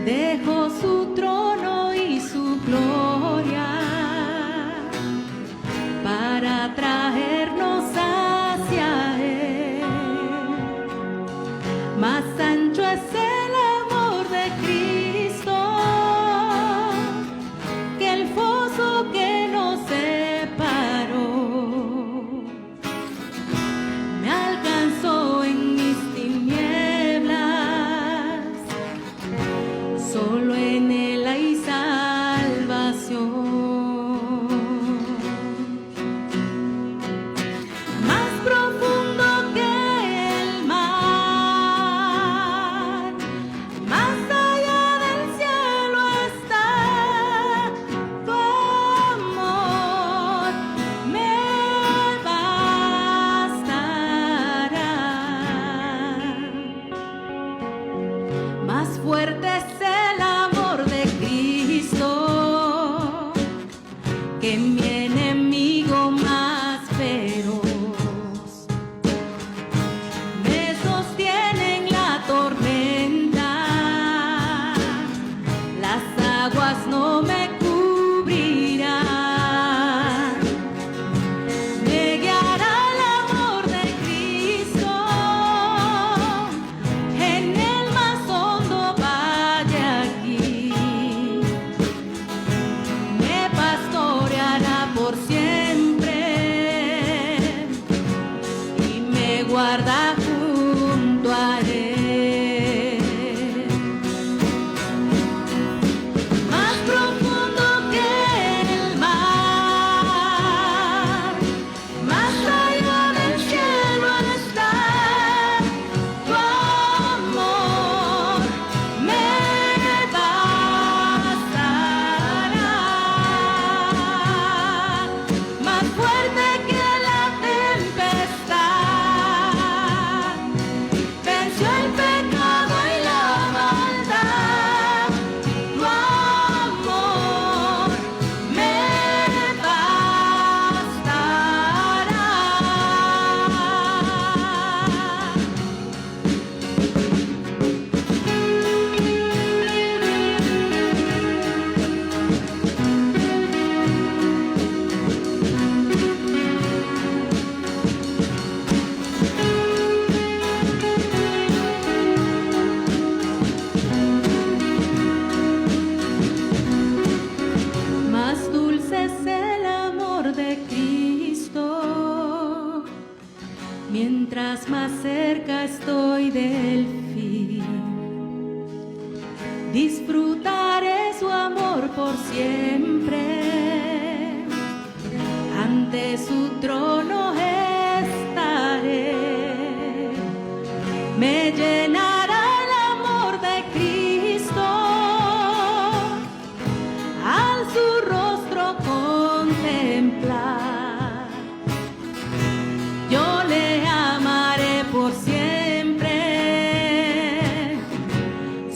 dejó su trono y su gloria para traernos hacia Él. Más ancho es el amor de Cristo que el foso que nos separó. Me alcanzó en mis tinieblas, solo en Él hay salvación. Más profundo que el mar, más allá del cielo está tu amor, me bastará. Más fuerte es el amor de Cristo que mi enemigo más feroz. Me sostiene en la tormenta, las aguas no me cubrirán. Me guiará el amor de Cristo en el más hondo valle aquí. Me pastoreará por siempre y me guarda junto a Él. Más profundo que el mar, más allá del cielo está tu amor, me bastará. Más fuerte que la tempestad, venció el pecado y la maldad. Tu amor me bastará. Más dulce es el amor de Cristo, mientras más cerca estoy del fin. Disfrutaré su amor por siempre, ante su trono estaré. Me llenará el amor de Cristo al su rostro contemplar. Yo le amaré por siempre,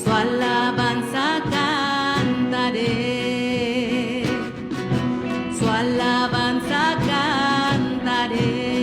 su alabanza cantaré, su alabanza cantaré.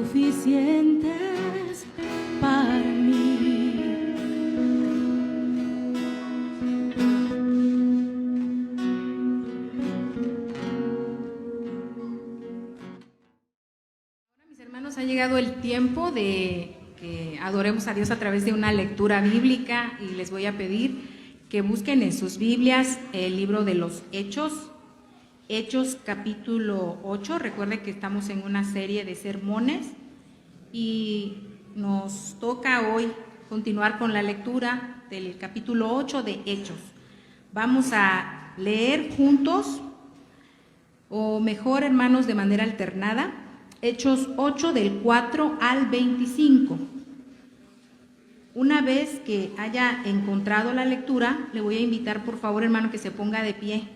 suficientes para mí. Ahora, mis hermanos, ha llegado el tiempo de que adoremos a Dios a través de una lectura bíblica, y les voy a pedir que busquen en sus Biblias el libro de los Hechos, Hechos capítulo 8. Recuerden que estamos en una serie de sermones y nos toca hoy continuar con la lectura del capítulo 8 de Hechos. Vamos a leer juntos, o mejor, hermanos, de manera alternada, Hechos 8 del 4 al 25. Una vez que haya encontrado la lectura, le voy a invitar, por favor, hermano, que se ponga de pie,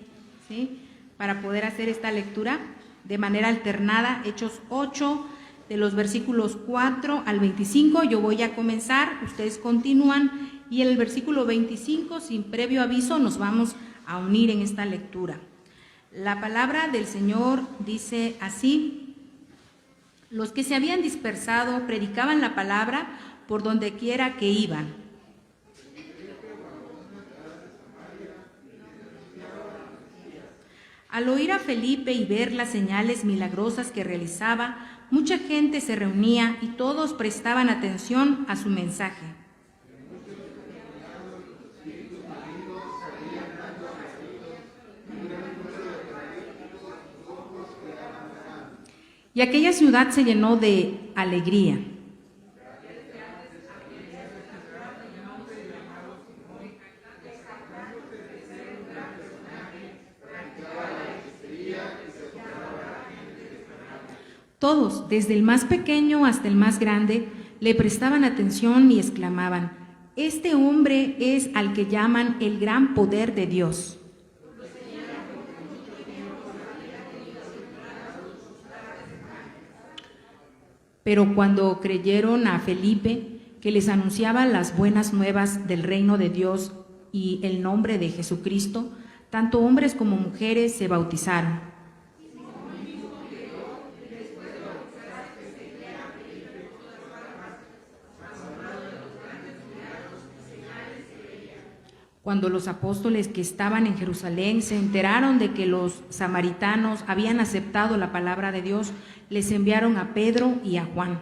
¿sí?, para poder hacer esta lectura de manera alternada. Hechos 8, de los versículos 4 al 25. Yo voy a comenzar, ustedes continúan, y en el versículo 25, sin previo aviso, nos vamos a unir en esta lectura. La palabra del Señor dice así: los que se habían dispersado predicaban la palabra por donde quiera que iban. Al oír a Felipe y ver las señales milagrosas que realizaba, mucha gente se reunía y todos prestaban atención a su mensaje. Y aquella ciudad se llenó de alegría. Todos, desde el más pequeño hasta el más grande, le prestaban atención y exclamaban: este hombre es al que llaman el gran poder de Dios. Pero cuando creyeron a Felipe, que les anunciaba las buenas nuevas del reino de Dios y el nombre de Jesucristo, tanto hombres como mujeres se bautizaron. Cuando los apóstoles que estaban en Jerusalén se enteraron de que los samaritanos habían aceptado la palabra de Dios, les enviaron a Pedro y a Juan.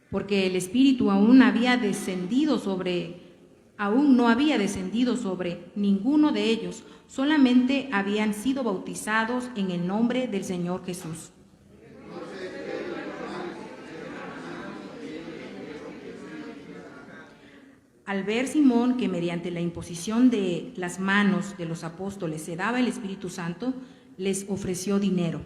Porque el Espíritu aún no había descendido sobre ninguno de ellos, solamente habían sido bautizados en el nombre del Señor Jesús. Al ver Simón que mediante la imposición de las manos de los apóstoles se daba el Espíritu Santo, les ofreció dinero.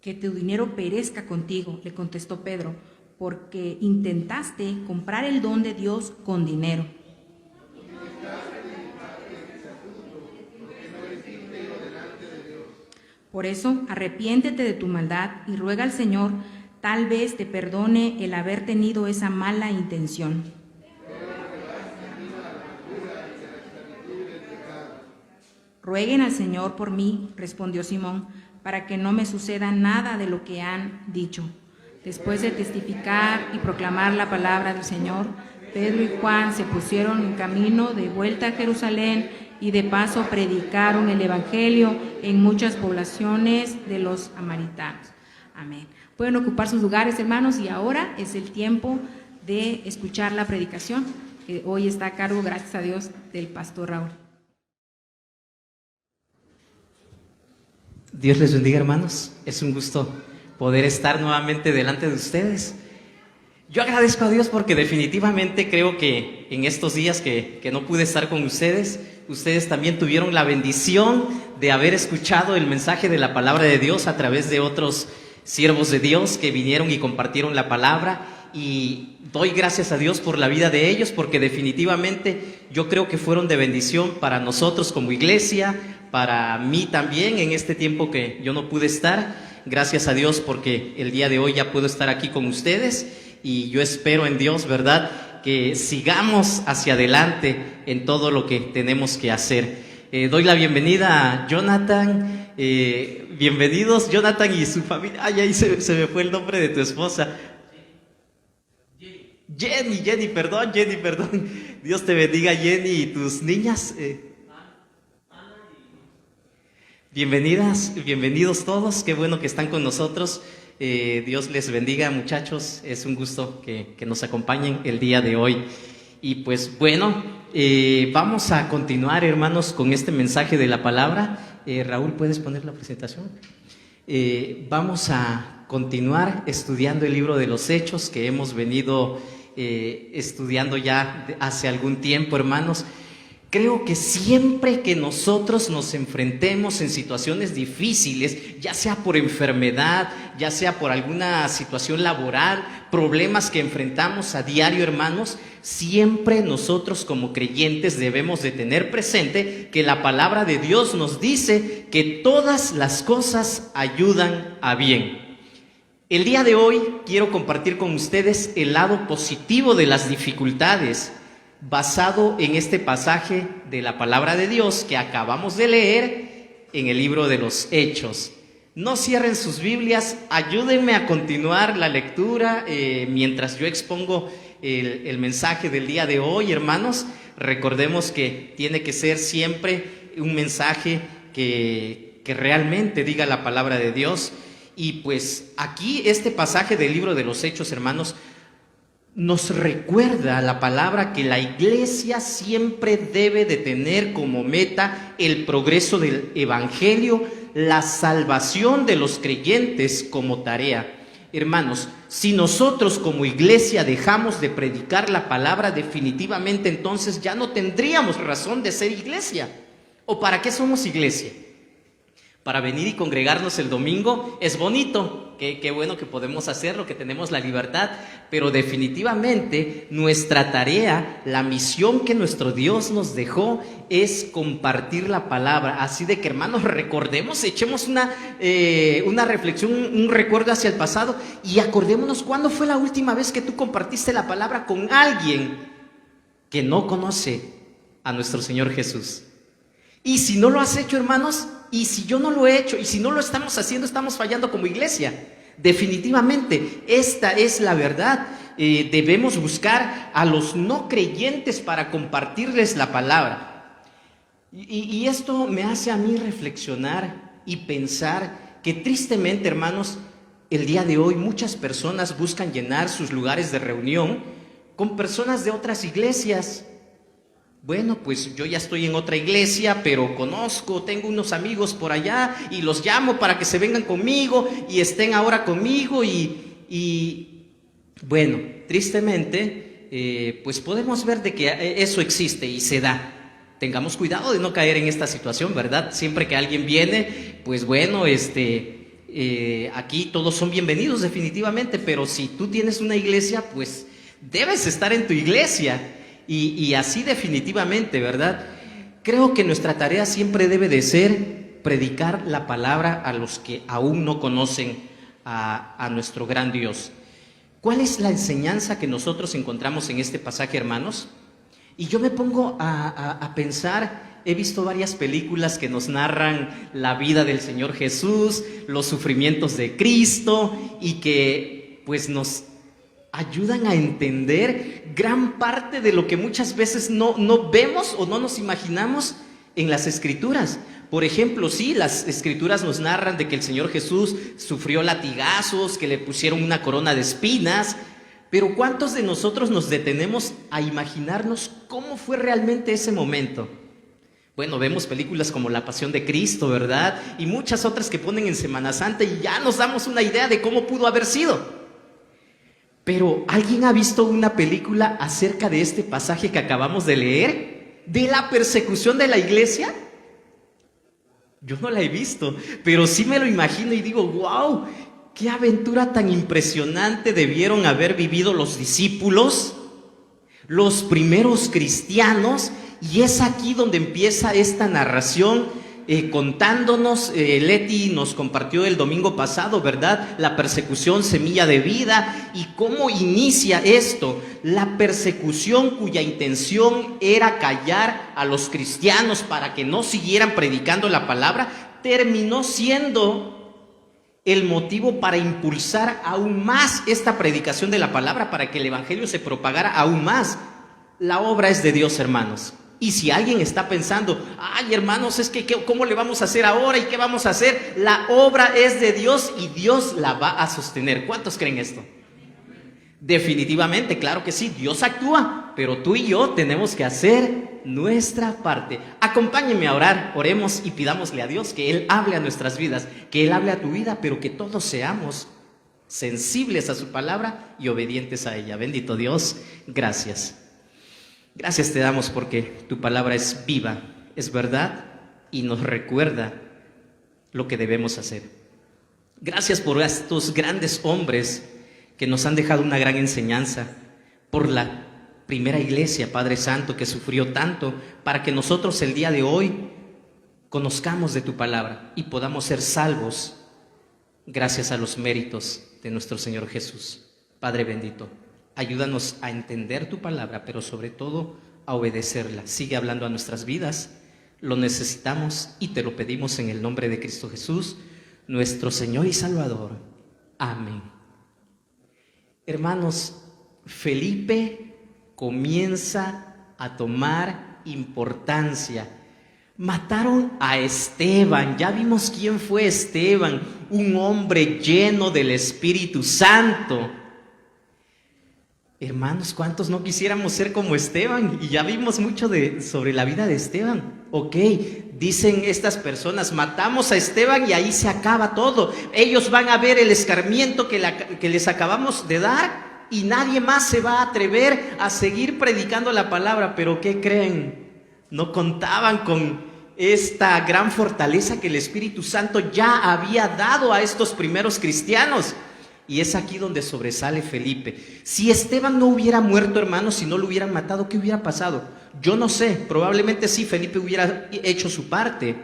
Que tu dinero perezca contigo, le contestó Pedro, porque intentaste comprar el don de Dios con dinero. Por eso, arrepiéntete de tu maldad y ruega al Señor, tal vez te perdone el haber tenido esa mala intención. Rueguen al Señor por mí, respondió Simón, para que no me suceda nada de lo que han dicho. Después de testificar y proclamar la palabra del Señor, Pedro y Juan se pusieron en camino de vuelta a Jerusalén y de paso predicaron el Evangelio en muchas poblaciones de los samaritanos. Amén. Pueden ocupar sus lugares, hermanos, y ahora es el tiempo de escuchar la predicación, que hoy está a cargo, gracias a Dios, del pastor Raúl. Dios les bendiga, hermanos. Es un gusto poder estar nuevamente delante de ustedes. Yo agradezco a Dios porque definitivamente creo que en estos días que no pude estar con ustedes, ustedes también tuvieron la bendición de haber escuchado el mensaje de la palabra de Dios a través de otros siervos de Dios que vinieron y compartieron la palabra, y doy gracias a Dios por la vida de ellos, porque definitivamente yo creo que fueron de bendición para nosotros como iglesia, para mí también en este tiempo que yo no pude estar. Gracias a Dios porque el día de hoy ya puedo estar aquí con ustedes. y yo espero en Dios, ¿verdad?, que sigamos hacia adelante en todo lo que tenemos que hacer. Doy la bienvenida a Jonathan. Bienvenidos, Jonathan y su familia. Ay, ahí se me fue el nombre de tu esposa. Jenny, perdón. Dios te bendiga, Jenny, y tus niñas. Bienvenidos todos. Qué bueno que están con nosotros. Dios les bendiga, muchachos. Es un gusto que nos acompañen el día de hoy. Y pues bueno, vamos a continuar, hermanos, con este mensaje de la palabra. Raúl, ¿puedes poner la presentación? Vamos a continuar estudiando el libro de los Hechos que hemos venido estudiando ya hace algún tiempo, hermanos. Creo que siempre que nosotros nos enfrentemos en situaciones difíciles, ya sea por enfermedad, ya sea por alguna situación laboral, problemas que enfrentamos a diario, hermanos, siempre nosotros como creyentes debemos de tener presente que la palabra de Dios nos dice que todas las cosas ayudan a bien. El día de hoy quiero compartir con ustedes el lado positivo de las dificultades, basado en este pasaje de la palabra de Dios que acabamos de leer en el libro de los Hechos. No cierren sus Biblias, ayúdenme a continuar la lectura mientras yo expongo el mensaje del día de hoy, hermanos. Recordemos que tiene que ser siempre un mensaje que realmente diga la palabra de Dios. Y pues aquí este pasaje del libro de los Hechos, hermanos, nos recuerda la palabra que la iglesia siempre debe de tener como meta el progreso del evangelio, la salvación de los creyentes como tarea. Hermanos, si nosotros como iglesia dejamos de predicar la palabra, definitivamente entonces ya no tendríamos razón de ser iglesia. ¿O para qué somos iglesia? Para venir y congregarnos el domingo es bonito, qué bueno que podemos hacerlo, que tenemos la libertad, pero definitivamente nuestra tarea, la misión que nuestro Dios nos dejó es compartir la palabra. Así de que, hermanos, recordemos, echemos una reflexión, un recuerdo hacia el pasado y acordémonos cuándo fue la última vez que tú compartiste la palabra con alguien que no conoce a nuestro Señor Jesús. Y si no lo has hecho, hermanos, y si yo no lo he hecho, y si no lo estamos haciendo, estamos fallando como iglesia. Definitivamente, esta es la verdad. Debemos buscar a los no creyentes para compartirles la palabra. Y esto me hace a mí reflexionar y pensar que tristemente, hermanos, el día de hoy muchas personas buscan llenar sus lugares de reunión con personas de otras iglesias. Bueno, pues yo ya estoy en otra iglesia, pero tengo unos amigos por allá y los llamo para que se vengan conmigo y estén ahora conmigo y bueno, tristemente, pues podemos ver de que eso existe y se da. Tengamos cuidado de no caer en esta situación, ¿verdad? Siempre que alguien viene, pues bueno, aquí todos son bienvenidos definitivamente, pero si tú tienes una iglesia, pues debes estar en tu iglesia. Y así definitivamente, ¿verdad? Creo que nuestra tarea siempre debe de ser predicar la palabra a los que aún no conocen a nuestro gran Dios. ¿Cuál es la enseñanza que nosotros encontramos en este pasaje, hermanos? Y yo me pongo a pensar, he visto varias películas que nos narran la vida del Señor Jesús, los sufrimientos de Cristo y que pues nos ayudan a entender gran parte de lo que muchas veces no vemos o no nos imaginamos en las Escrituras. Por ejemplo, sí, las Escrituras nos narran de que el Señor Jesús sufrió latigazos, que le pusieron una corona de espinas, pero ¿cuántos de nosotros nos detenemos a imaginarnos cómo fue realmente ese momento? Bueno, vemos películas como La Pasión de Cristo, ¿verdad? Y muchas otras que ponen en Semana Santa y ya nos damos una idea de cómo pudo haber sido. Pero, ¿alguien ha visto una película acerca de este pasaje que acabamos de leer? ¿De la persecución de la iglesia? Yo no la he visto, pero sí me lo imagino y digo, wow, qué aventura tan impresionante debieron haber vivido los discípulos, los primeros cristianos, y es aquí donde empieza esta narración contándonos, Leti nos compartió el domingo pasado, ¿verdad? La persecución semilla de vida y cómo inicia esto. La persecución cuya intención era callar a los cristianos para que no siguieran predicando la palabra, terminó siendo el motivo para impulsar aún más esta predicación de la palabra, para que el evangelio se propagara aún más. La obra es de Dios, hermanos. Y si alguien está pensando, ay, hermanos, es que ¿cómo le vamos a hacer ahora? ¿Y qué vamos a hacer? La obra es de Dios y Dios la va a sostener. ¿Cuántos creen esto? Definitivamente, claro que sí, Dios actúa, pero tú y yo tenemos que hacer nuestra parte. Acompáñenme a orar, oremos y pidámosle a Dios que Él hable a nuestras vidas, que Él hable a tu vida, pero que todos seamos sensibles a su palabra y obedientes a ella. Bendito Dios, gracias. Gracias te damos porque tu palabra es viva, es verdad y nos recuerda lo que debemos hacer. Gracias por estos grandes hombres que nos han dejado una gran enseñanza, por la primera iglesia, Padre Santo, que sufrió tanto para que nosotros el día de hoy conozcamos de tu palabra y podamos ser salvos gracias a los méritos de nuestro Señor Jesús. Padre bendito, ayúdanos a entender tu palabra, pero sobre todo a obedecerla. Sigue hablando a nuestras vidas, lo necesitamos y te lo pedimos en el nombre de Cristo Jesús, nuestro Señor y Salvador. Amén. Hermanos, Felipe comienza a tomar importancia. Mataron a Esteban, ya vimos quién fue Esteban, un hombre lleno del Espíritu Santo. Hermanos, ¿cuántos no quisiéramos ser como Esteban? Y ya vimos mucho sobre la vida de Esteban. Ok, dicen estas personas, matamos a Esteban y ahí se acaba todo. Ellos van a ver el escarmiento que les acabamos de dar y nadie más se va a atrever a seguir predicando la palabra. Pero ¿qué creen? No contaban con esta gran fortaleza que el Espíritu Santo ya había dado a estos primeros cristianos. Y es aquí donde sobresale Felipe. Si Esteban no hubiera muerto, hermanos, si no lo hubieran matado, ¿qué hubiera pasado? Yo no sé, probablemente sí, Felipe hubiera hecho su parte,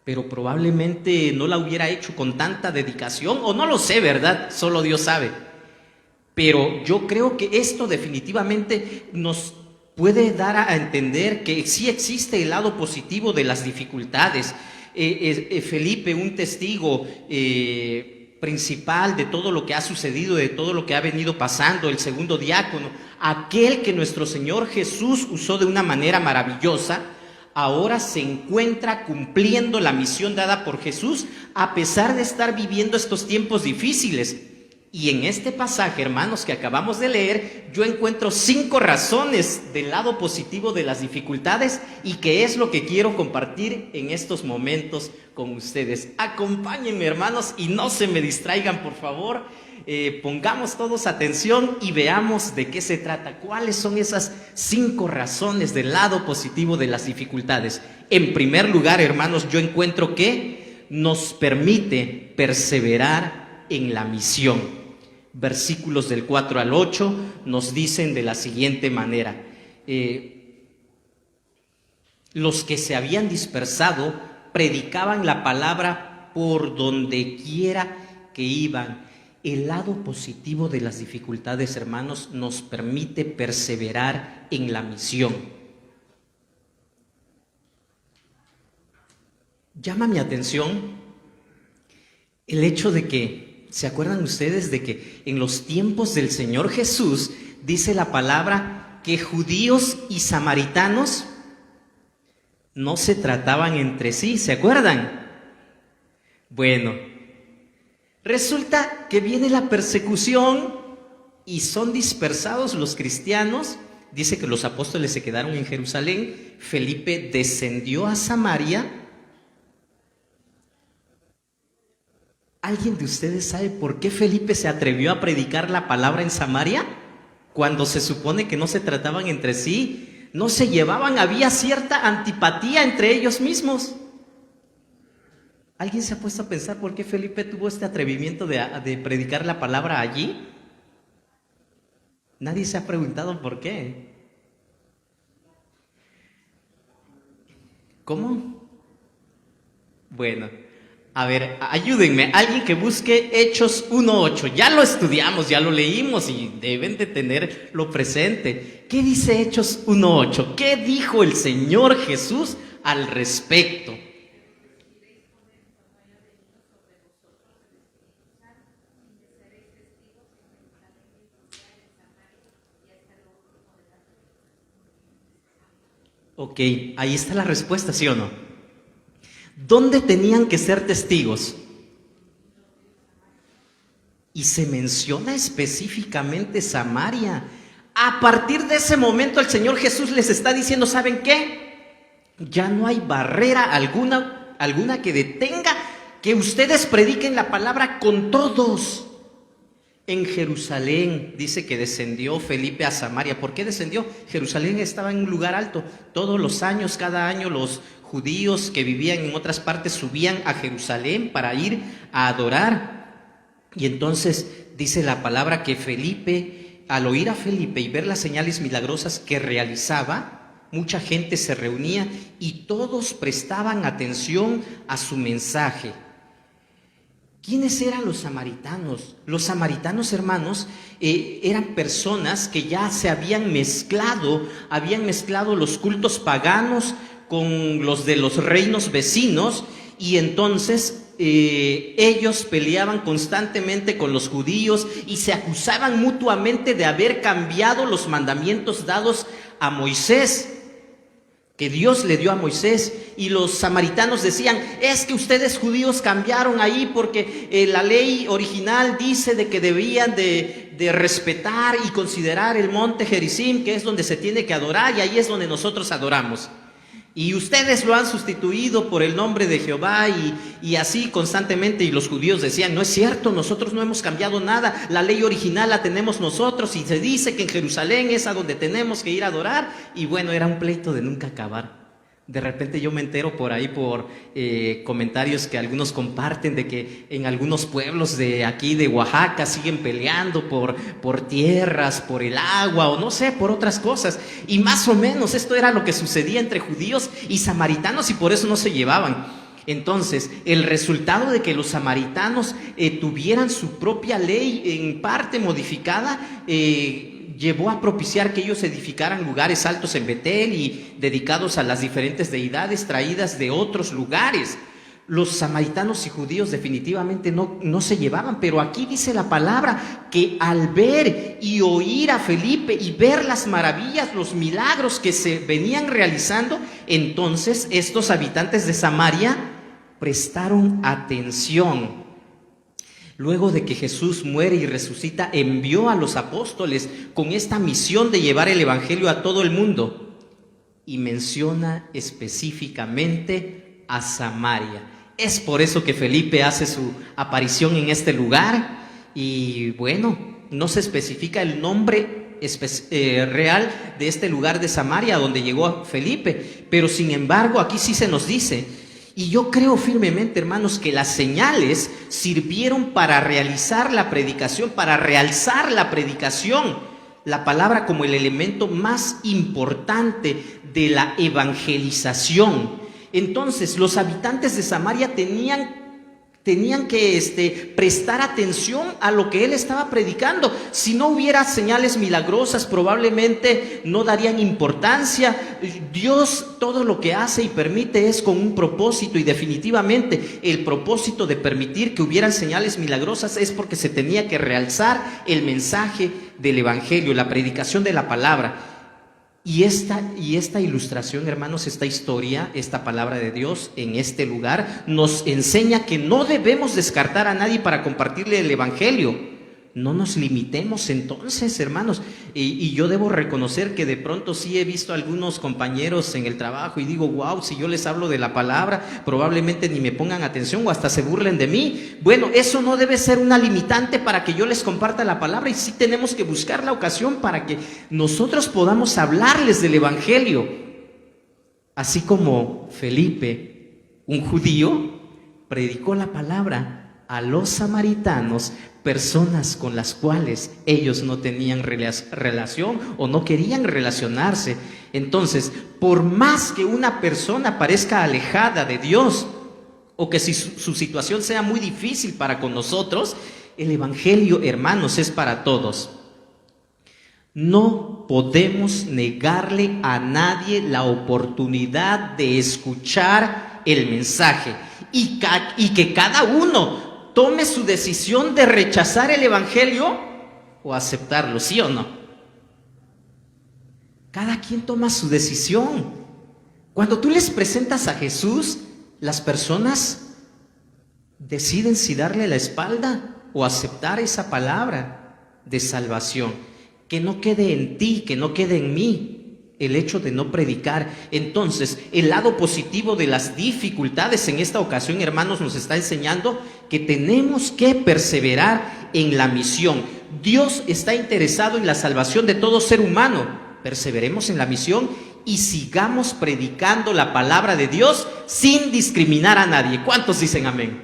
pero probablemente no la hubiera hecho con tanta dedicación, o no lo sé, ¿verdad? Solo Dios sabe. Pero yo creo que esto definitivamente nos puede dar a entender que sí existe el lado positivo de las dificultades. Felipe, un testigo principal de todo lo que ha sucedido, de todo lo que ha venido pasando, el segundo diácono, aquel que nuestro Señor Jesús usó de una manera maravillosa, ahora se encuentra cumpliendo la misión dada por Jesús a pesar de estar viviendo estos tiempos difíciles. Y en este pasaje, hermanos, que acabamos de leer, yo encuentro 5 razones del lado positivo de las dificultades y que es lo que quiero compartir en estos momentos con ustedes. Acompáñenme, hermanos, y no se me distraigan, por favor. Pongamos todos atención y veamos de qué se trata. ¿Cuáles son esas 5 razones del lado positivo de las dificultades? En primer lugar, hermanos, yo encuentro que nos permite perseverar en la misión. Versículos del 4 al 8 nos dicen de la siguiente manera: los que se habían dispersado predicaban la palabra por donde quiera que iban. El lado positivo de las dificultades, hermanos, nos permite perseverar en la misión. Llama mi atención el hecho de que, ¿se acuerdan ustedes de que en los tiempos del Señor Jesús dice la palabra que judíos y samaritanos no se trataban entre sí? ¿Se acuerdan? Bueno, resulta que viene la persecución y son dispersados los cristianos. Dice que los apóstoles se quedaron en Jerusalén. Felipe descendió a Samaria. ¿Alguien de ustedes sabe por qué Felipe se atrevió a predicar la palabra en Samaria? Cuando se supone que no se trataban entre sí, no se llevaban, había cierta antipatía entre ellos mismos. ¿Alguien se ha puesto a pensar por qué Felipe tuvo este atrevimiento de predicar la palabra allí? Nadie se ha preguntado por qué. ¿Cómo? Bueno, a ver, ayúdenme, alguien que busque Hechos 1:8. Ya lo estudiamos, ya lo leímos y deben de tenerlo presente. ¿Qué dice Hechos 1:8? ¿Qué dijo el Señor Jesús al respecto? Ok, ahí está la respuesta, ¿sí o no? ¿Dónde tenían que ser testigos? Y se menciona específicamente Samaria. A partir de ese momento el Señor Jesús les está diciendo, ¿saben qué? Ya no hay barrera alguna que detenga que ustedes prediquen la palabra con todos. En Jerusalén dice que descendió Felipe a Samaria. ¿Por qué descendió? Jerusalén estaba en un lugar alto. Todos los años, cada año, los judíos que vivían en otras partes subían a Jerusalén para ir a adorar. Y entonces dice la palabra que Felipe, al oír a Felipe y ver las señales milagrosas que realizaba, mucha gente se reunía y todos prestaban atención a su mensaje. ¿Quiénes eran los samaritanos? Los samaritanos, hermanos, eran personas que ya se habían mezclado los cultos paganos con los de los reinos vecinos, y entonces ellos peleaban constantemente con los judíos y se acusaban mutuamente de haber cambiado los mandamientos dados a Moisés, que Dios le dio a Moisés. Y los samaritanos decían, es que ustedes judíos cambiaron ahí porque la ley original dice de que debían de respetar y considerar el monte Gerizim, que es donde se tiene que adorar, y ahí es donde nosotros adoramos. Y ustedes lo han sustituido por el nombre de Jehová, y así constantemente. Y los judíos decían, no es cierto, nosotros no hemos cambiado nada, la ley original la tenemos nosotros, y se dice que en Jerusalén es a donde tenemos que ir a adorar. Y bueno, era un pleito de nunca acabar. De repente yo me entero por ahí por comentarios que algunos comparten de que en algunos pueblos de aquí de Oaxaca siguen peleando por tierras, por el agua, o no sé, por otras cosas. Y más o menos esto era lo que sucedía entre judíos y samaritanos, y por eso no se llevaban. Entonces, el resultado de que los samaritanos tuvieran su propia ley en parte modificada, llevó a propiciar que ellos edificaran lugares altos en Betel y dedicados a las diferentes deidades traídas de otros lugares. Los samaritanos y judíos definitivamente no se llevaban, pero aquí dice la palabra que al ver y oír a Felipe y ver las maravillas, los milagros que se venían realizando, entonces estos habitantes de Samaria prestaron atención. Luego de que Jesús muere y resucita, envió a los apóstoles con esta misión de llevar el evangelio a todo el mundo, y menciona específicamente a Samaria. Es por eso que Felipe hace su aparición en este lugar, y bueno, no se especifica el nombre real de este lugar de Samaria donde llegó Felipe, pero sin embargo aquí sí se nos dice. Y yo creo firmemente, hermanos, que las señales sirvieron para realizar la predicación, para realzar la predicación, la palabra como el elemento más importante de la evangelización. Entonces, los habitantes de Samaria tenían que prestar atención a lo que él estaba predicando. Si no hubiera señales milagrosas, probablemente no darían importancia. Dios todo lo que hace y permite es con un propósito, y definitivamente el propósito de permitir que hubieran señales milagrosas es porque se tenía que realzar el mensaje del evangelio, la predicación de la palabra. Y esta ilustración, hermanos, esta historia, esta palabra de Dios en este lugar nos enseña que no debemos descartar a nadie para compartirle el evangelio. No nos limitemos entonces, hermanos. Y yo debo reconocer que de pronto sí he visto a algunos compañeros en el trabajo y digo, wow, si yo les hablo de la palabra, probablemente ni me pongan atención o hasta se burlen de mí. Bueno, eso no debe ser una limitante para que yo les comparta la palabra, y sí tenemos que buscar la ocasión para que nosotros podamos hablarles del evangelio. Así como Felipe, un judío, predicó la palabra a los samaritanos, personas con las cuales ellos no tenían relación o no querían relacionarse. Entonces, por más que una persona parezca alejada de Dios o que si su situación sea muy difícil para con nosotros, el Evangelio, hermanos, es para todos. No podemos negarle a nadie la oportunidad de escuchar el mensaje y que cada uno tome su decisión de rechazar el Evangelio o aceptarlo, ¿sí o no? Cada quien toma su decisión. Cuando tú les presentas a Jesús, las personas deciden si darle la espalda o aceptar esa palabra de salvación. Que no quede en ti, que no quede en mí el hecho de no predicar. Entonces, el lado positivo de las dificultades en esta ocasión, hermanos, nos está enseñando que tenemos que perseverar en la misión. Dios está interesado en la salvación de todo ser humano. Perseveremos en la misión y sigamos predicando la palabra de Dios sin discriminar a nadie. ¿Cuántos dicen amén?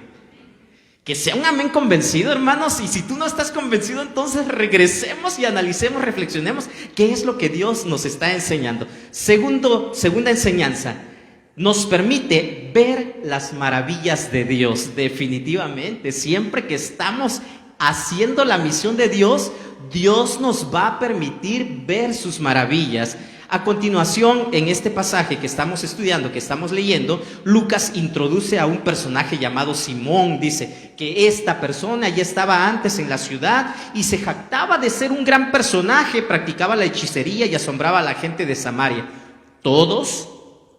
Que sea un amén convencido, hermanos, y si tú no estás convencido, entonces regresemos y analicemos, reflexionemos qué es lo que Dios nos está enseñando. Segunda enseñanza, nos permite ver las maravillas de Dios. Definitivamente, siempre que estamos haciendo la misión de Dios, Dios nos va a permitir ver sus maravillas. A continuación, en este pasaje que estamos estudiando, que estamos leyendo, Lucas introduce a un personaje llamado Simón. Dice que esta persona ya estaba antes en la ciudad y se jactaba de ser un gran personaje, practicaba la hechicería y asombraba a la gente de Samaria. Todos,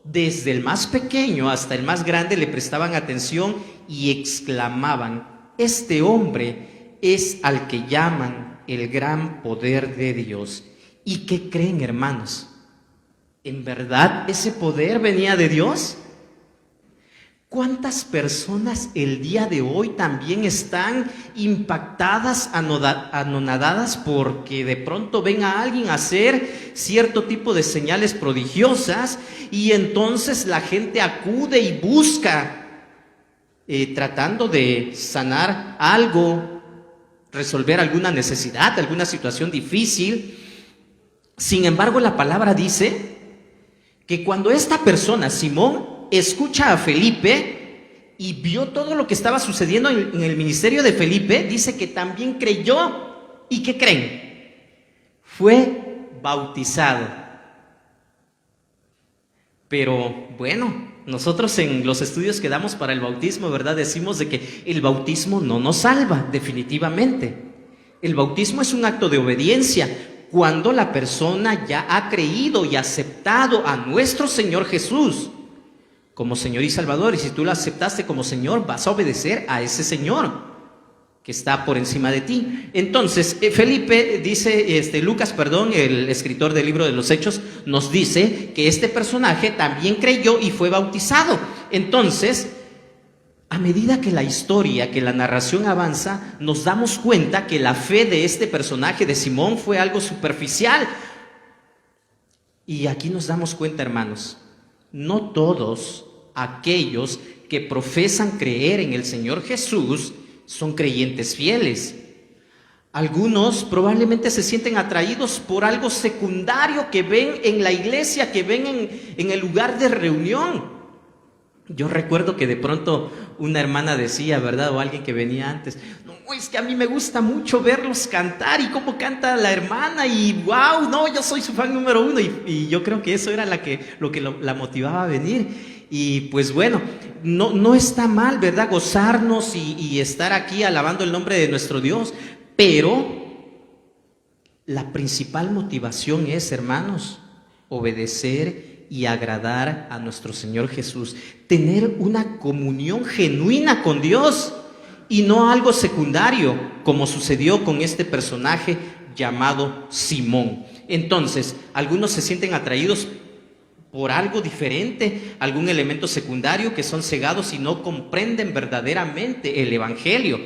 desde el más pequeño hasta el más grande, le prestaban atención y exclamaban: este hombre es al que llaman el gran poder de Dios. ¿Y qué creen, hermanos? ¿En verdad ese poder venía de Dios? ¿Cuántas personas el día de hoy también están impactadas, anonadadas porque de pronto ven a alguien hacer cierto tipo de señales prodigiosas y entonces la gente acude y busca tratando de sanar algo, resolver alguna necesidad, alguna situación difícil? Sin embargo, la palabra dice que cuando esta persona, Simón, escucha a Felipe y vio todo lo que estaba sucediendo en el ministerio de Felipe, dice que también creyó. ¿Y qué creen? Fue bautizado. Pero bueno, nosotros en los estudios que damos para el bautismo, ¿verdad? Decimos de que el bautismo no nos salva, definitivamente. El bautismo es un acto de obediencia. Cuando la persona ya ha creído y aceptado a nuestro Señor Jesús como Señor y Salvador, y si tú lo aceptaste como Señor, vas a obedecer a ese Señor que está por encima de ti. Entonces, Felipe dice, Lucas, el escritor del libro de los Hechos, nos dice que este personaje también creyó y fue bautizado. Entonces, a medida que la historia, que la narración avanza, nos damos cuenta que la fe de este personaje de Simón fue algo superficial. Y aquí nos damos cuenta, hermanos, no todos aquellos que profesan creer en el Señor Jesús son creyentes fieles. Algunos probablemente se sienten atraídos por algo secundario que ven en la iglesia, que ven en el lugar de reunión. Yo recuerdo que de pronto una hermana decía, ¿verdad? O alguien que venía antes: no, es que a mí me gusta mucho verlos cantar y cómo canta la hermana y wow, no, yo soy su fan número uno. Y yo creo que eso era lo que la motivaba a venir. Y pues bueno, no está mal, ¿verdad? Gozarnos y estar aquí alabando el nombre de nuestro Dios. Pero la principal motivación es, hermanos, obedecer y agradar a nuestro Señor Jesús, tener una comunión genuina con Dios y no algo secundario, como sucedió con este personaje llamado Simón. Entonces, algunos se sienten atraídos por algo diferente, algún elemento secundario, que son cegados y no comprenden verdaderamente el Evangelio.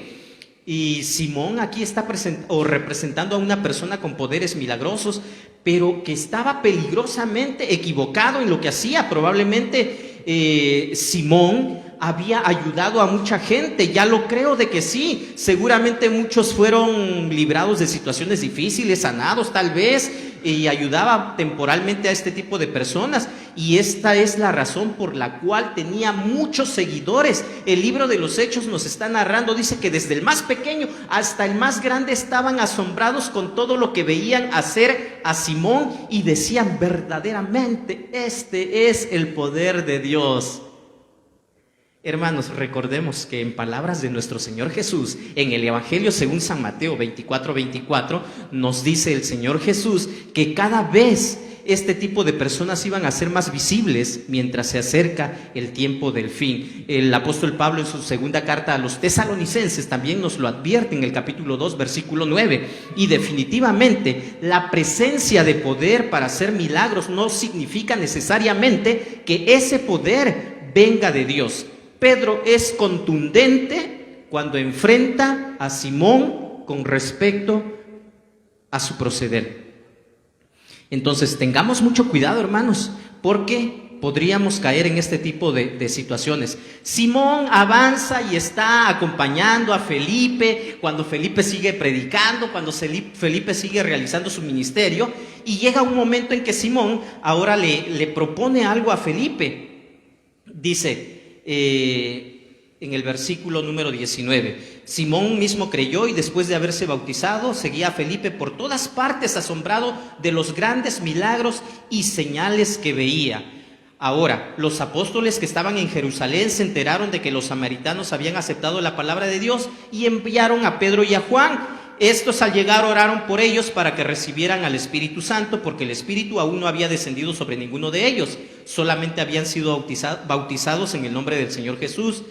Y Simón aquí está representando a una persona con poderes milagrosos, pero que estaba peligrosamente equivocado en lo que hacía. Probablemente Simón había ayudado a mucha gente, ya lo creo de que sí. Seguramente muchos fueron librados de situaciones difíciles, sanados tal vez, y ayudaba temporalmente a este tipo de personas, y esta es la razón por la cual tenía muchos seguidores. El libro de los Hechos nos está narrando, dice que desde el más pequeño hasta el más grande estaban asombrados con todo lo que veían hacer a Simón y decían: verdaderamente este es el poder de Dios. Hermanos, recordemos que en palabras de nuestro Señor Jesús, en el Evangelio según San Mateo 24:24, nos dice el Señor Jesús que cada vez este tipo de personas iban a ser más visibles mientras se acerca el tiempo del fin. El apóstol Pablo, en su segunda carta a los tesalonicenses, también nos lo advierte en el capítulo 2, versículo 9. Y definitivamente la presencia de poder para hacer milagros no significa necesariamente que ese poder venga de Dios. Pedro es contundente cuando enfrenta a Simón con respecto a su proceder. Entonces tengamos mucho cuidado, hermanos, porque podríamos caer en este tipo de situaciones. Simón avanza y está acompañando a Felipe cuando Felipe sigue predicando, cuando Felipe sigue realizando su ministerio, y llega un momento en que Simón ahora le propone algo a Felipe. Dice en el versículo número 19: Simón mismo creyó y después de haberse bautizado seguía a Felipe por todas partes, asombrado de los grandes milagros y señales que veía. Ahora, los apóstoles que estaban en Jerusalén se enteraron de que los samaritanos habían aceptado la palabra de Dios y enviaron a Pedro y a Juan. Estos, al llegar, oraron por ellos para que recibieran al Espíritu Santo, porque el Espíritu aún no había descendido sobre ninguno de ellos, solamente habían sido bautizados en el nombre del Señor Jesús.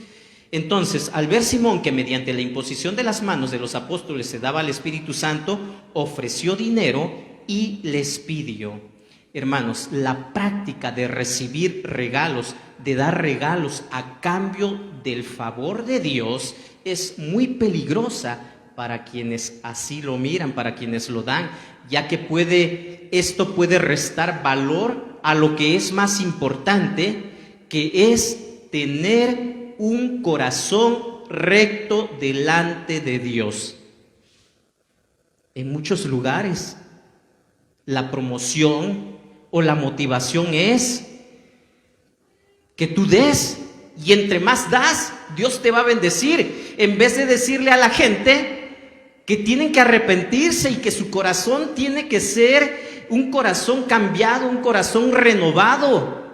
Entonces, al ver Simón que mediante la imposición de las manos de los apóstoles se daba al Espíritu Santo, ofreció dinero y les pidió. Hermanos, la práctica de recibir regalos, de dar regalos a cambio del favor de Dios, es muy peligrosa para quienes así lo miran, para quienes lo dan, ya que esto puede restar valor a lo que es más importante, que es tener un corazón recto delante de Dios. En muchos lugares, la promoción o la motivación es que tú des, y entre más das, Dios te va a bendecir, en vez de decirle a la gente que tienen que arrepentirse y que su corazón tiene que ser un corazón cambiado, un corazón renovado.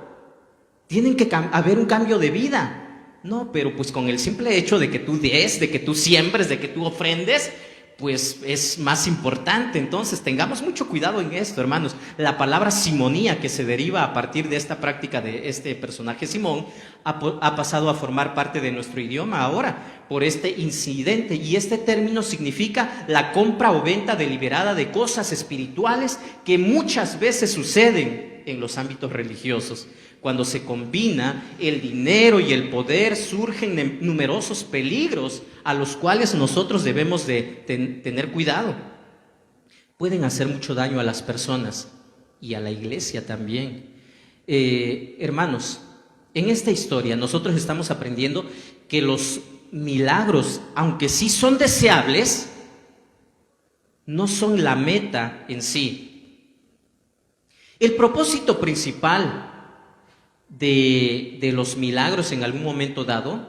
Tienen que haber un cambio de vida. No, pero pues con el simple hecho de que tú des, de que tú siembres, de que tú ofrendes, pues es más importante. Entonces tengamos mucho cuidado en esto, hermanos. La palabra simonía, que se deriva a partir de esta práctica de este personaje Simón, ha pasado a formar parte de nuestro idioma ahora por este incidente, y este término significa la compra o venta deliberada de cosas espirituales que muchas veces suceden en los ámbitos religiosos. Cuando se combina el dinero y el poder, surgen numerosos peligros a los cuales nosotros debemos de tener cuidado. Pueden hacer mucho daño a las personas y a la iglesia también. Hermanos, en esta historia nosotros estamos aprendiendo que los milagros, aunque sí son deseables, no son la meta en sí. El propósito principal de los milagros en algún momento dado,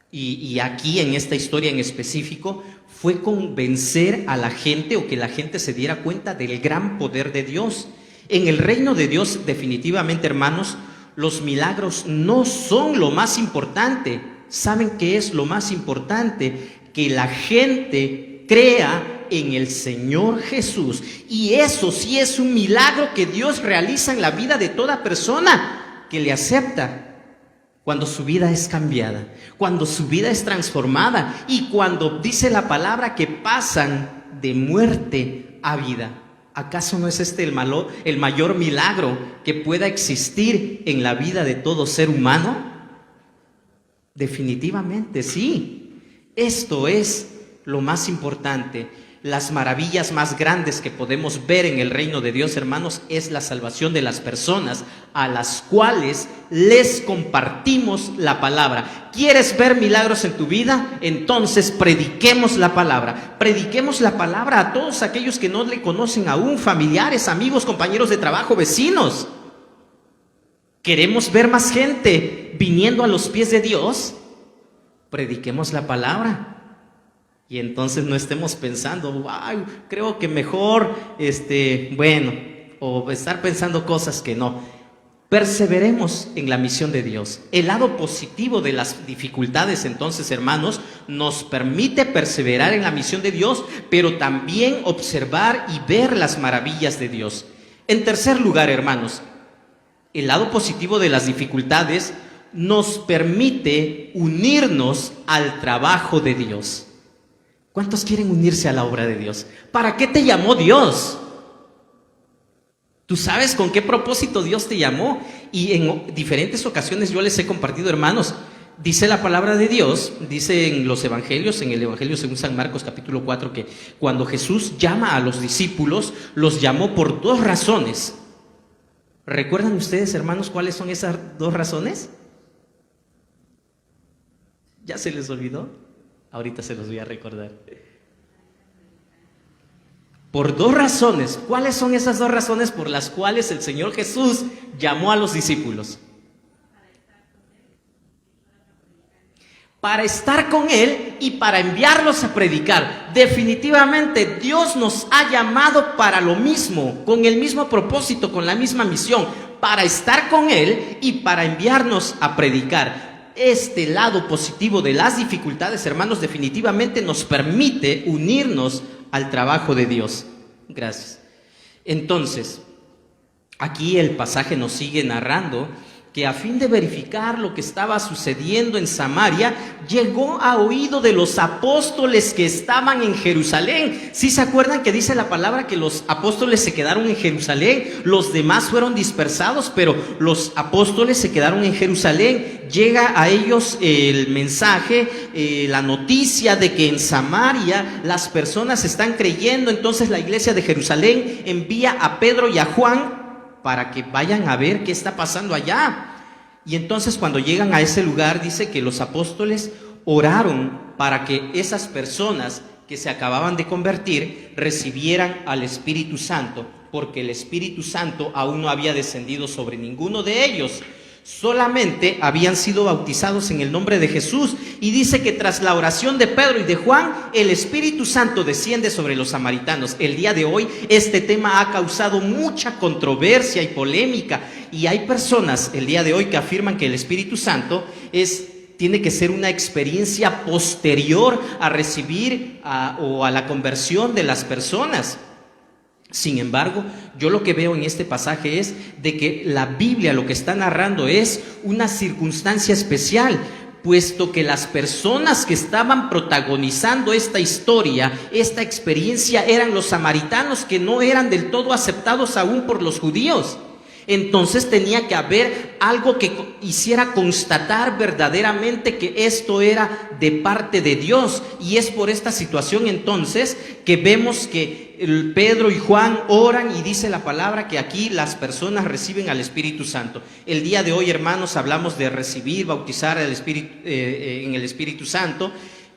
y aquí en esta historia en específico, fue convencer a la gente, o que la gente se diera cuenta del gran poder de Dios. En el reino de Dios, definitivamente, hermanos, los milagros no son lo más importante. ¿Saben qué es lo más importante? Que la gente crea en el Señor Jesús, y eso sí es un milagro que Dios realiza en la vida de toda persona que le acepta, cuando su vida es cambiada, cuando su vida es transformada, y cuando dice la palabra que pasan de muerte a vida. ¿Acaso no es este el mayor milagro que pueda existir en la vida de todo ser humano? Definitivamente sí. Esto es lo más importante. las maravillas más grandes que podemos ver en el reino de Dios, hermanos, es la salvación de las personas a las cuales les compartimos la palabra. ¿Quieres ver milagros en tu vida? Entonces prediquemos la palabra. Prediquemos la palabra a todos aquellos que no le conocen aún, familiares, amigos, compañeros de trabajo, vecinos. ¿Queremos ver más gente viniendo a los pies de Dios? Prediquemos la palabra. Y entonces no estemos pensando, ay, creo que mejor, o estar pensando cosas que no. Perseveremos en la misión de Dios. El lado positivo de las dificultades, entonces, hermanos, nos permite perseverar en la misión de Dios, pero también observar y ver las maravillas de Dios. En tercer lugar, hermanos, el lado positivo de las dificultades nos permite unirnos al trabajo de Dios. ¿Cuántos quieren unirse a la obra de Dios? ¿Para qué te llamó Dios? ¿Tú sabes con qué propósito Dios te llamó? Y en diferentes ocasiones yo les he compartido, hermanos, dice la palabra de Dios, dice en los evangelios, en el evangelio según San Marcos capítulo 4, que cuando Jesús llama a los discípulos, los llamó por dos razones. ¿Recuerdan ustedes, hermanos, cuáles son esas dos razones? ¿Ya se les olvidó? Ahorita se los voy a recordar. Por dos razones. ¿Cuáles son esas dos razones por las cuales el Señor Jesús llamó a los discípulos? Para estar con Él y para enviarlos a predicar. Definitivamente Dios nos ha llamado para lo mismo, con el mismo propósito, con la misma misión, para estar con Él y para enviarnos a predicar. Este lado positivo de las dificultades, hermanos, definitivamente nos permite unirnos al trabajo de Dios. Gracias. Entonces, aquí el pasaje nos sigue narrando que a fin de verificar lo que estaba sucediendo en Samaria, llegó a oído de los apóstoles que estaban en Jerusalén. ¿Sí se acuerdan que dice la palabra que los apóstoles se quedaron en Jerusalén? Los demás fueron dispersados, pero los apóstoles se quedaron en Jerusalén. Llega a ellos el mensaje, la noticia de que en Samaria las personas están creyendo. Entonces la iglesia de Jerusalén envía a Pedro y a Juan para que vayan a ver qué está pasando allá. Y entonces cuando llegan a ese lugar, dice que los apóstoles oraron para que esas personas que se acababan de convertir recibieran al Espíritu Santo, porque el Espíritu Santo aún no había descendido sobre ninguno de ellos. Solamente habían sido bautizados en el nombre de Jesús. Y dice que tras la oración de Pedro y de Juan, el Espíritu Santo desciende sobre los samaritanos. El día de hoy este tema ha causado mucha controversia y polémica, y hay personas el día de hoy que afirman que el Espíritu Santo tiene que ser una experiencia posterior a recibir o a la conversión de las personas. Sin embargo, yo lo que veo en este pasaje es de que la Biblia lo que está narrando es una circunstancia especial, puesto que las personas que estaban protagonizando esta historia, esta experiencia, eran los samaritanos, que no eran del todo aceptados aún por los judíos. Entonces tenía que haber algo que hiciera constatar verdaderamente que esto era de parte de Dios. Y es por esta situación entonces que vemos que Pedro y Juan oran, y dice la palabra que aquí las personas reciben al Espíritu Santo. El día de hoy, hermanos, hablamos de recibir, bautizar al Espíritu, en el Espíritu Santo.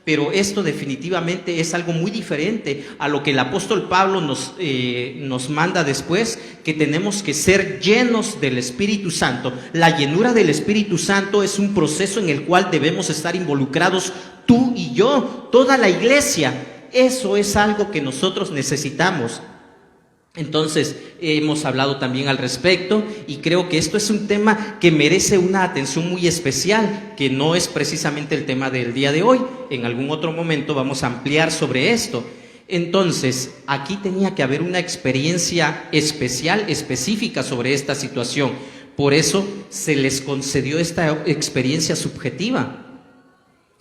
Pero esto definitivamente es algo muy diferente a lo que el apóstol Pablo nos manda después, que tenemos que ser llenos del Espíritu Santo. La llenura del Espíritu Santo es un proceso en el cual debemos estar involucrados tú y yo, toda la iglesia. Eso es algo que nosotros necesitamos. Entonces, hemos hablado también al respecto, y creo que esto es un tema que merece una atención muy especial, que no es precisamente el tema del día de hoy. En algún otro momento vamos a ampliar sobre esto. Entonces, aquí tenía que haber una experiencia especial, específica sobre esta situación. Por eso se les concedió esta experiencia subjetiva,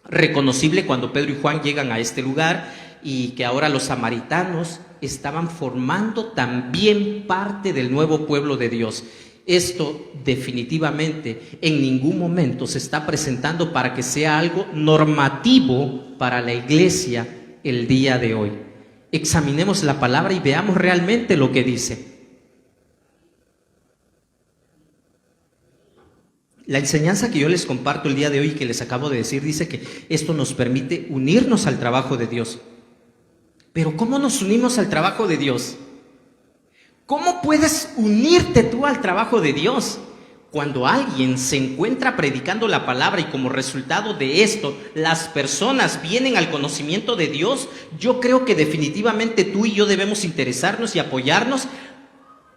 reconocible cuando Pedro y Juan llegan a este lugar, y que ahora los samaritanos estaban formando también parte del nuevo pueblo de Dios. Esto definitivamente en ningún momento se está presentando para que sea algo normativo para la iglesia el día de hoy. examinemos la palabra y veamos realmente lo que dice. La enseñanza que yo les comparto el día de hoy, que les acabo de decir, dice que esto nos permite unirnos al trabajo de Dios. Pero ¿cómo nos unimos al trabajo de Dios? ¿Cómo puedes unirte tú al trabajo de Dios? Cuando alguien se encuentra predicando la palabra y como resultado de esto las personas vienen al conocimiento de Dios, yo creo que definitivamente tú y yo debemos interesarnos y apoyarnos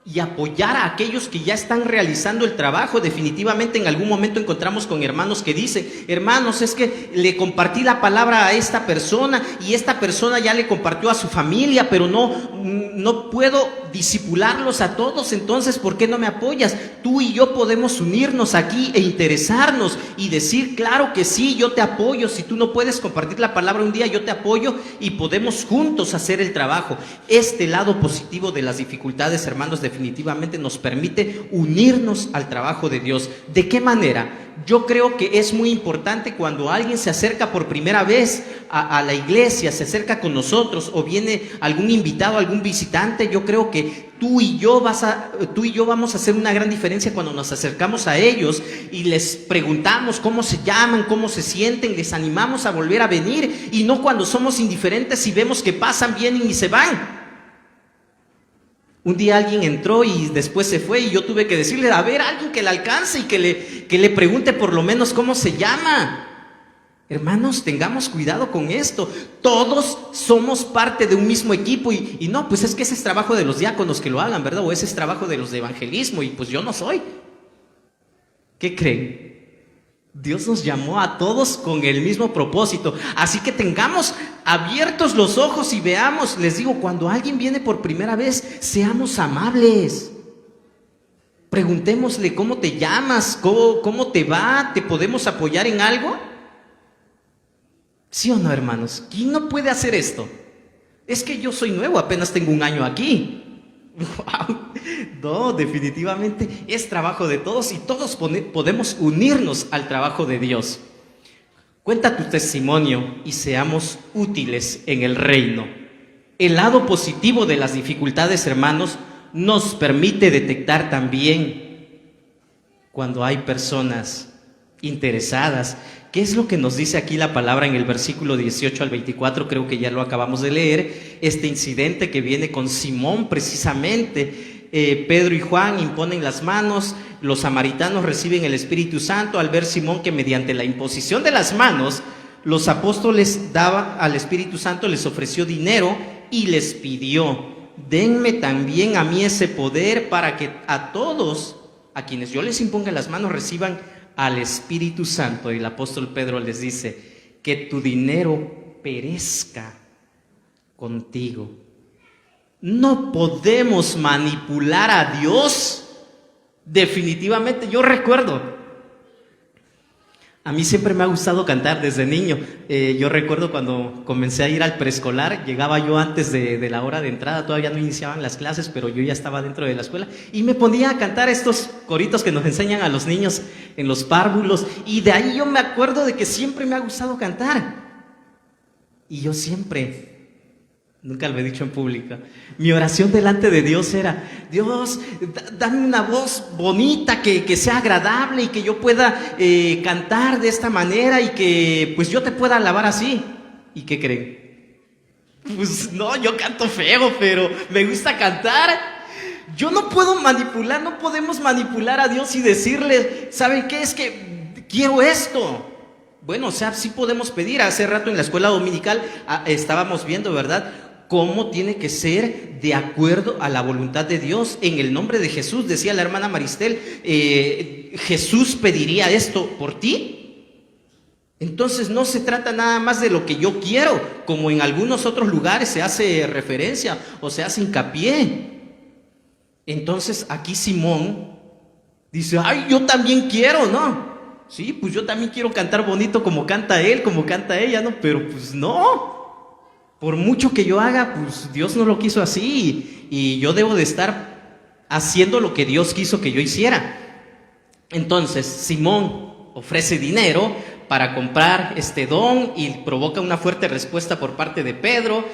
y apoyar a aquellos que ya están realizando el trabajo. Definitivamente en algún momento encontramos con hermanos que dicen: hermanos, es que le compartí la palabra a esta persona y esta persona ya le compartió a su familia, pero no puedo discipularlos a todos, entonces ¿por qué no me apoyas? Tú y yo podemos unirnos aquí e interesarnos y decir: claro que sí, yo te apoyo. Si tú no puedes compartir la palabra un día, yo te apoyo y podemos juntos hacer el trabajo. Este lado positivo de las dificultades, hermanos, definitivamente nos permite unirnos al trabajo de Dios. ¿De qué manera? Yo creo que es muy importante cuando alguien se acerca por primera vez a la iglesia, se acerca con nosotros o viene algún invitado, algún visitante. Yo creo que tú y yo vamos a hacer una gran diferencia cuando nos acercamos a ellos y les preguntamos cómo se llaman, cómo se sienten, les animamos a volver a venir, y no cuando somos indiferentes y vemos que pasan, vienen y se van. Un día alguien entró y después se fue y yo tuve que decirle: a ver, alguien que le alcance y que le pregunte por lo menos cómo se llama. Hermanos, tengamos cuidado con esto. Todos somos parte de un mismo equipo y no, pues es que ese es trabajo de los diáconos que lo hagan, ¿verdad? O ese es trabajo de los de evangelismo y pues yo no soy. ¿Qué creen? Dios nos llamó a todos con el mismo propósito, así que tengamos abiertos los ojos y veamos. Les digo, cuando alguien viene por primera vez, seamos amables. Preguntémosle: ¿cómo te llamas? ¿Cómo te va? ¿Te podemos apoyar en algo? ¿Sí o no, hermanos? ¿Quién no puede hacer esto? Es que yo soy nuevo, apenas tengo un año aquí. ¡Wow! No, definitivamente es trabajo de todos y todos podemos unirnos al trabajo de Dios. Cuenta tu testimonio y seamos útiles en el reino. El lado positivo de las dificultades, hermanos, nos permite detectar también cuando hay personas interesadas. ¿Qué es lo que nos dice aquí la palabra en el versículo 18 al 24? Creo que ya lo acabamos de leer. Este incidente que viene con Simón precisamente. Pedro y Juan imponen las manos, los samaritanos reciben el Espíritu Santo. Al ver Simón que mediante la imposición de las manos los apóstoles daban al Espíritu Santo, les ofreció dinero y les pidió: denme también a mí ese poder para que a todos a quienes yo les imponga las manos reciban al Espíritu Santo. Y el apóstol Pedro les dice: que tu dinero perezca contigo. No podemos manipular a Dios. Definitivamente, yo recuerdo, a mí siempre me ha gustado cantar desde niño. Yo recuerdo cuando comencé a ir al preescolar, llegaba yo antes de la hora de entrada, todavía no iniciaban las clases, pero yo ya estaba dentro de la escuela y me ponía a cantar estos coritos que nos enseñan a los niños en los párvulos, y de ahí yo me acuerdo de que siempre me ha gustado cantar. Y yo siempre, nunca lo he dicho en público, mi oración delante de Dios era: Dios, dame una voz bonita, que sea agradable y que yo pueda cantar de esta manera y que pues yo te pueda alabar así. ¿Y qué creen? Pues no, yo canto feo, pero me gusta cantar. Yo no puedo manipular, no podemos manipular a Dios y decirle: ¿saben qué? Es que quiero esto. Bueno, o sea, sí podemos pedir. Hace rato en la escuela dominical estábamos viendo, ¿verdad?, cómo tiene que ser de acuerdo a la voluntad de Dios. En el nombre de Jesús, decía la hermana Maristel, Jesús pediría esto por ti. Entonces no se trata nada más de lo que yo quiero, como en algunos otros lugares se hace referencia o se hace hincapié. Entonces aquí Simón dice: ay, yo también quiero, ¿no? Sí, pues yo también quiero cantar bonito como canta él, como canta ella, ¿no? Pero pues no. Por mucho que yo haga, pues Dios no lo quiso así, y yo debo de estar haciendo lo que Dios quiso que yo hiciera. Entonces Simón ofrece dinero para comprar este don y provoca una fuerte respuesta por parte de Pedro.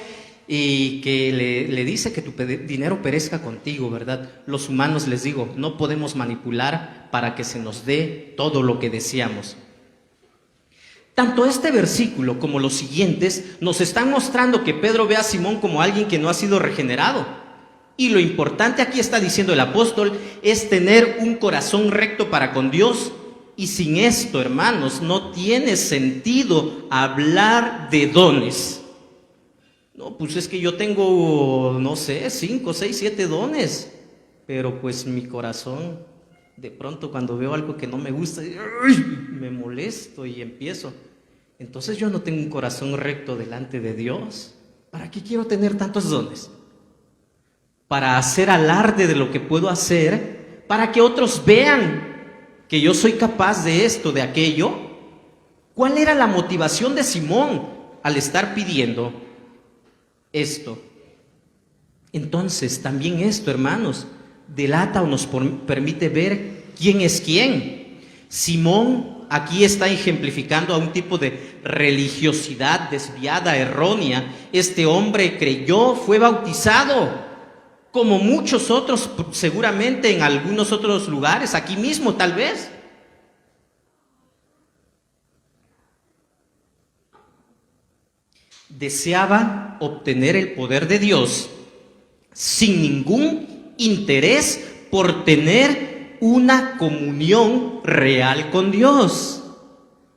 y que le dice que tu dinero perezca contigo, ¿verdad? Los humanos, les digo, no podemos manipular para que se nos dé todo lo que deseamos. Tanto este versículo como los siguientes nos están mostrando que Pedro ve a Simón como alguien que no ha sido regenerado. Y lo importante aquí está diciendo el apóstol es tener un corazón recto para con Dios. Y sin esto, hermanos, no tiene sentido hablar de dones. No, pues es que yo tengo, no sé, 5, 6, 7 dones, pero pues mi corazón, de pronto cuando veo algo que no me gusta, me molesto y empiezo. Entonces yo no tengo un corazón recto delante de Dios. ¿Para qué quiero tener tantos dones? Para hacer alarde de lo que puedo hacer, para que otros vean que yo soy capaz de esto, de aquello. ¿Cuál era la motivación de Simón al estar pidiendo esto? Entonces, también esto, hermanos, delata o nos permite ver quién es quién. Simón aquí está ejemplificando a un tipo de religiosidad desviada, errónea. Este hombre creyó, fue bautizado, como muchos otros, seguramente en algunos otros lugares, aquí mismo tal vez. Deseaba obtener el poder de Dios sin ningún interés por tener una comunión real con Dios.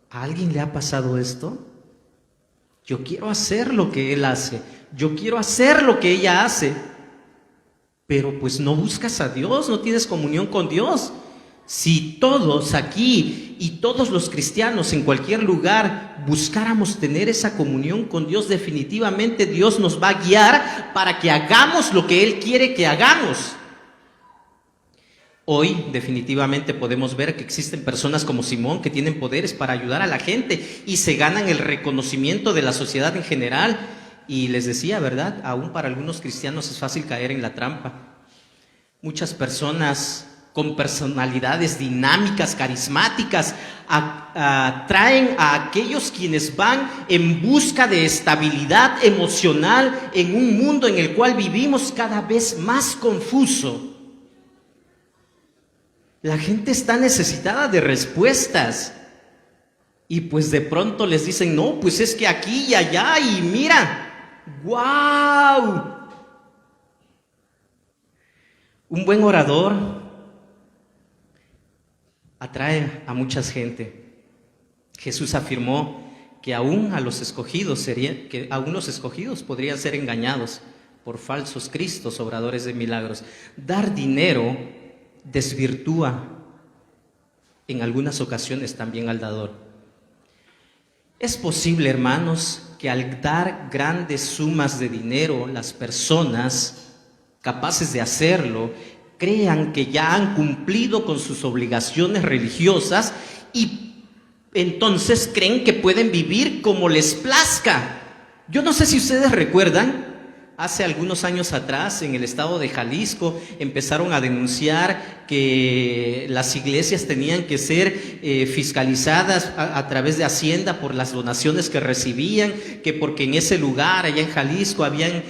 ¿A alguien le ha pasado esto? Yo quiero hacer lo que él hace, yo quiero hacer lo que ella hace, pero pues no buscas a Dios, no tienes comunión con Dios. Si todos aquí y todos los cristianos en cualquier lugar buscáramos tener esa comunión con Dios, definitivamente Dios nos va a guiar para que hagamos lo que Él quiere que hagamos. Hoy definitivamente podemos ver que existen personas como Simón que tienen poderes para ayudar a la gente y se ganan el reconocimiento de la sociedad en general. Y les decía, ¿verdad? Aún para algunos cristianos es fácil caer en la trampa. Muchas personas con personalidades dinámicas, carismáticas, atraen a aquellos quienes van en busca de estabilidad emocional en un mundo en el cual vivimos cada vez más confuso. La gente está necesitada de respuestas. Y pues de pronto les dicen, no, pues es que aquí y allá y mira. ¡Wow! Un buen orador atrae a mucha gente. Jesús afirmó que aún los escogidos podrían ser engañados por falsos cristos, obradores de milagros. Dar dinero desvirtúa en algunas ocasiones también al dador. Es posible, hermanos, que al dar grandes sumas de dinero, las personas capaces de hacerlo crean que ya han cumplido con sus obligaciones religiosas y entonces creen que pueden vivir como les plazca. Yo no sé si ustedes recuerdan, hace algunos años atrás en el estado de Jalisco empezaron a denunciar que las iglesias tenían que ser fiscalizadas a través de Hacienda por las donaciones que recibían, que porque en ese lugar, allá en Jalisco, habían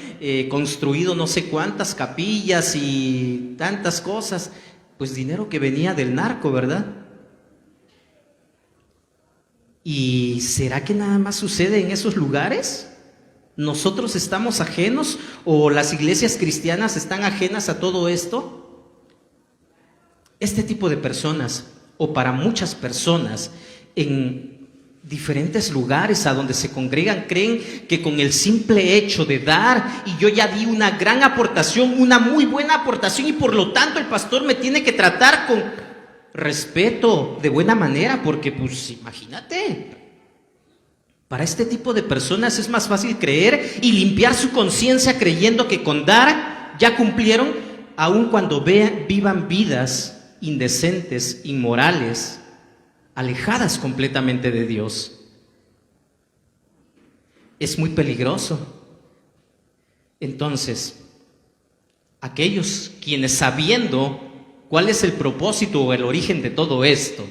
construido no sé cuántas capillas y tantas cosas, pues dinero que venía del narco, ¿verdad? ¿Y será que nada más sucede en esos lugares? ¿Nosotros estamos ajenos o las iglesias cristianas están ajenas a todo esto? Este tipo de personas, o para muchas personas en diferentes lugares a donde se congregan, creen que con el simple hecho de dar, y yo ya di una gran aportación, una muy buena aportación, y por lo tanto el pastor me tiene que tratar con respeto, de buena manera, porque pues imagínate. Para este tipo de personas es más fácil creer y limpiar su conciencia creyendo que con dar ya cumplieron, aun cuando vivan vidas indecentes, inmorales, alejadas completamente de Dios. Es muy peligroso. Entonces, aquellos quienes sabiendo cuál es el propósito o el origen de todo esto,